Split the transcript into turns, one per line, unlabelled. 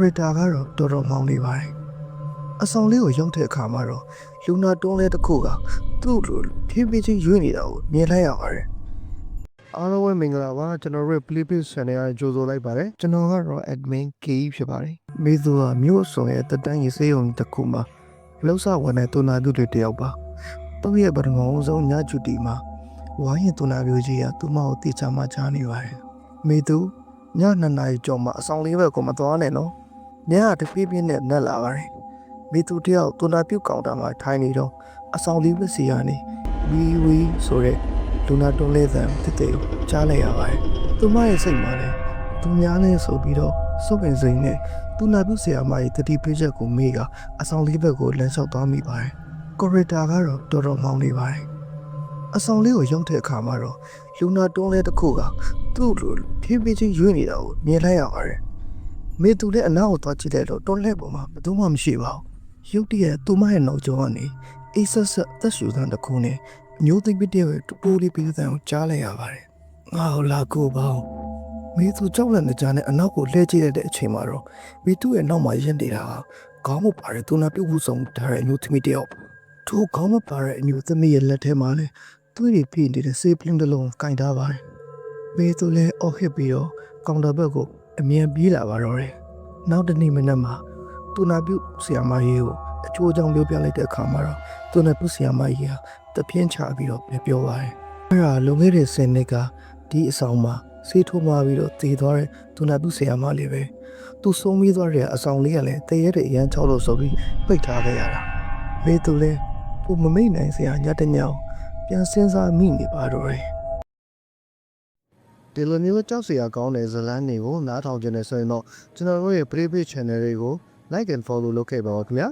character ကတော့တော်တော်မောင်းနေပါတယ်အဆောင်လေးကိုရောက်တဲ့အခါမှာတော့လူနာတွန်းလဲတစ်ခုကသူ့လိုဖြည်းဖြည်းချင်းရွေ့နေတာကိုမြင်လိုက်ရပါတယ်အားလုံးပဲမင်္ဂလာပါကျွန်တော်တို့ Playpage Channel ရဲ့ကြိုဆိုလိုက်ပါတယ်ကျွန်တော်ကတော့ admin K ဖြစ်ပါတယ်မိသူကမြို့ဆောင်ရဲ့တက်တန်းရေးစေးုံတစ်ခုမှာလှုပ်ရှားဝင်တဲ့တူနာသူတွေတယောက်ပါသူ့ရဲ့ပထမဆုံးညချူတီမှာဝိုင်းရင်တူနာမျိုးကြီးကသူ့မောက်ကိုတိကျမှကြားနေပါတယ်မိသူည2 နာရီကျော်မှအဆောင်လေးဘက်ကိုမသွားနဲ့နော်ညကတဖြည်းဖြည်းနဲ့နက်လာပါတယ်မိသူတယောက်တူနာပြုတ်ကောင်တာမှာထိုင်နေတော့အဆောင်လေးဘက်စီကနေဝီဝီဆိုတဲ့လူနာတွန်းလဲသံတစ်တေကိုကြားလိုက်ရပါတယ်သူမရဲ့စိတ်မှာလည်းသူများနဲ့ဆိုပြီးတော့စုပ်ပင်စိန်နဲ့သူနာပြုတ်ဆရာမရဲ့တတိပေးချက်ကိုမေးကအဆောင်လေးဘက်ကိုလမ်းလျှောက်သွားမိပါတယ်ကိုရီတာကတော့တော်တော်မောင်းနေပါတယ်အဆောင်လေးကိုရောက်တဲ့အခါမှာတော့လူနာတွန်းလဲတစ်ခုကသူ့လိုဖြည်းဖြည်းချင်းရွေ့နေတာကိုမြင်လိုက်ရပါတယ်မေသူလည်းအနားကိုသွားကြည့်လိုက်တော့တွန်းလဲပေါ်မှာဘယ်သူမှမရှိပါဘူးရုတ်တရက်သူမရဲ့နောက်ကျောကနေအိဆက်ဆက်သက်ရှူသံတစ်ခုနဲ့မျိုးသိမ့်ပစ်တဲ့တူပူလေးပြီးတဲ့ကိုကြားလိုက်ရပါတယ်ငါ့ကိုလာကိုပါဦးမေသူကြောက်လန့်နေကြတဲ့အနောက်ကိုလှည့်ကြည့်လိုက်တဲ့အချိန်မှာတော့မေသူရဲ့နောက်မှာရင်နေတာခေါင်းမပါတဲ့သူနာပြုတ်ဖို့ဆောင်ထားတဲ့အမျိုးသမီးတယောက်သူခေါင်းမပါတဲ့အမျိုးသမီးရဲ့လက်ထဲမှာလည်းသူ့ရဲ့ဖိနေတဲ့ဆေးပလင်းတစ်လုံးကင်ထားပါတယ်မေသူလည်းအော်ဟစ်ပြီးတော့ကောင်တာဘက်ကိုအမြန်ပြေးလာပါတော့တယ်နောက်တနေ့မနက်မှာသူနာပြုတ်ဆရာမကြီးကိုအချိုးအချောင်းပြောပြလိုက်တဲ့အခါမှာတော့သူနာပြုတ်ဆရာမကြီးကတပြင်းချပြီးတော့ပြောပါတယ်အဲ့ဒါလုံခဲ့တဲ့10နှစ်ကဒီအဆောင်မှာဆေးထိုးမှပြီးတော့တည်သွားတဲ့သူနာပြုတ်ဆရာမလေးပဲသူဆုံးပြီးသွားတဲ့အဆောင်လေးကလည်းတည့်ရတဲ့အရန်ချောက်လို့ဆိုပြီးပိတ်ထားခဲ့ရတာမေသူလည်းသူမမိတ်နိုင်စရာညတညောင်ပြန်စဉ်းစားမိနေပါတော့တယ်ဒီလိုမျိုးကြောက်စရာကောင်းတဲ့ဇာတ်လမ်းတွေကိုနားထောင်ကြနေဆိုရင်တော့ကျွန်တော်တို့ရဲ့ Playpage Channel တွေကို Like and Follow လုပ်ခဲ့ပါဦးခင်ဗျာ